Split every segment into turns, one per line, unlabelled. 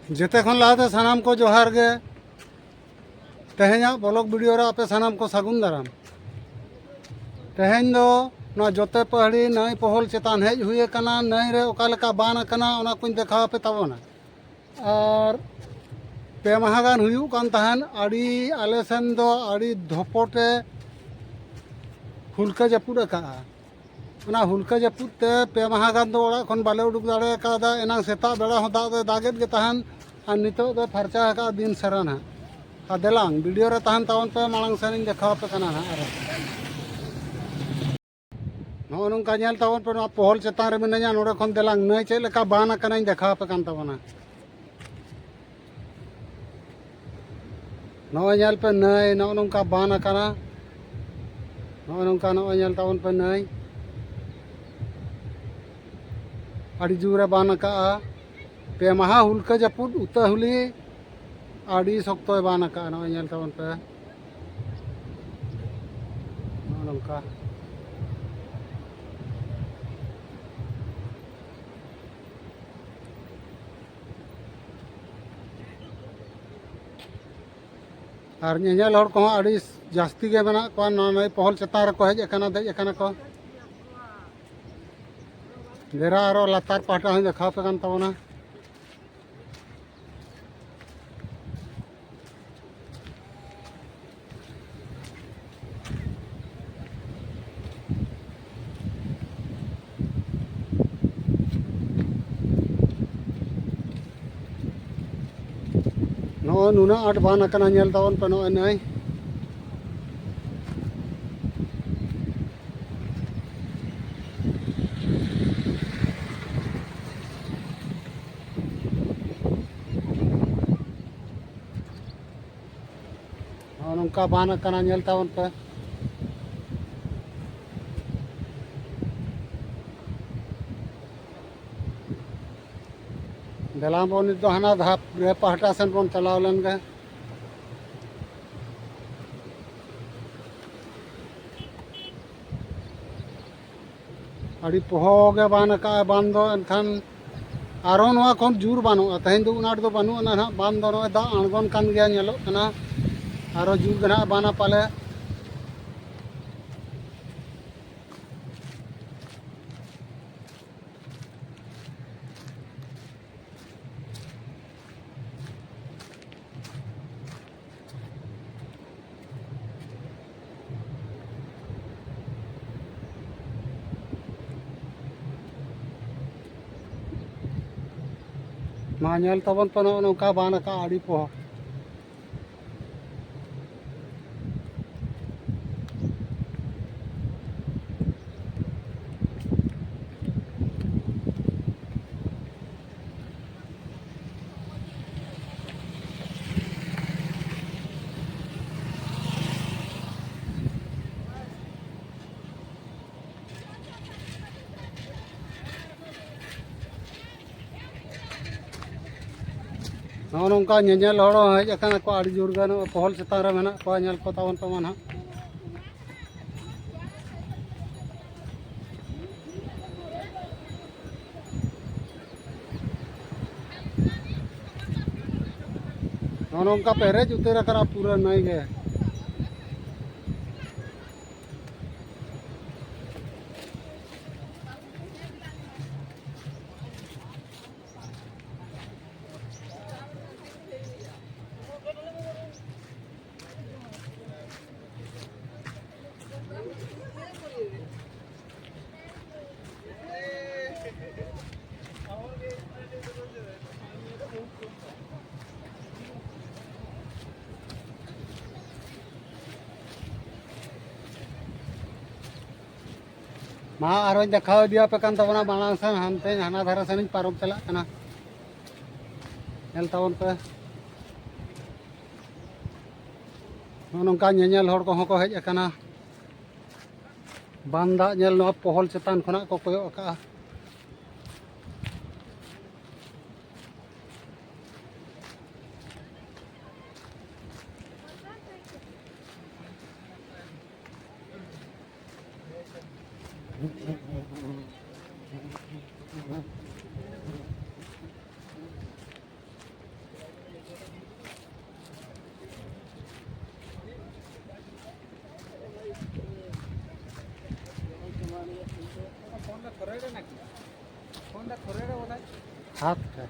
जेते खन लाते सानाम को जोहार गे तेहेኛ ब्लॉग वीडियो रे आपे सानाम को सागुन दाराम तेहेñ दो ना जोते पहाड़ी नई पहल चेतान हेज हुए कना नई रे ओका लेका बान कना ओना कुछ देखाव पे तबना और पे माह गान हुयु कान तहन आड़ी आले सेन दो आड़ी धोपटे हुलका जपुद का ओना हुलका जपुद ते पे माह गान दो ओड़ा खन बाले उडुक दाड़े का एना सेता बेड़ा हो दागेद गे तहन और नितो दो फरचा का दिन सराना आ देलांग वीडियो रे तहन तावन पे मांग सेन देखाव पे कना ना अरे नो नोंका नेल तावन पे पहल चेतान रे मिनाया नोडे खन देलांग नई चे लेका बान कना देखाव पे कान तावना नो नेल पे नई नो नोंका बान कना नो नोंका नो नेल तावन पे नई आड़ी जुरे बान का पे माह हुलका जपुद उता हुली आड़ी शक्तोय बान का नो नेल तावन पे नो नोंका और नेल हर को आड़ी जास्ती गे मेना को नई पहल चेतान रे को हेज एकना देज एकना को देरा आरो लातार पाटा हन देखाव पे कान तावना नो नुना आट बान कना नेल तावन पे नो नई नौका बान कना नेल तावन पे देला बन नित हाना धाप रे पहटा सेन बन चलाव लेन गे आड़ी पोहो गे बान का बान दो एनखान आरो नोआ खन जुर बानुआ तेहेñ दो उनाट दो बानुआ ना बान दो दा आणगोन कान गया नेलो कना आरो जुर गना बाना पाले मा नेल तावन पे नौका बान का आड़ी पोहो नो नौका नेल हड़ हेज अकाना को आड़ी जोर गे पहल चेतान रे मेना को नेल को तावन पे मान नो नौका पेरेज उतर करा पूरा नई गे मा आरो देखाव दिया पे कान तावना मांग सेन हानते हाना धारा सेन पारम चला कना नेल तावन पे नौका नेल हड़ को को हेज अकाना बांदा नेल नो पहल चेतान खना को कोयो का हाथ पे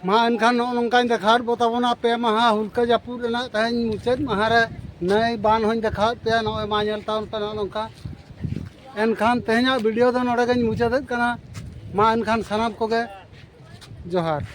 मा एनखान नौकान देखा बताबना पे महा हुल्का जापुर तेज मुचाद महारे नई बान हूँ देखा पे नॉय मा पे नौका एनखान तेज वीडियो मुचाद मा एनखान सानाम को जोहार।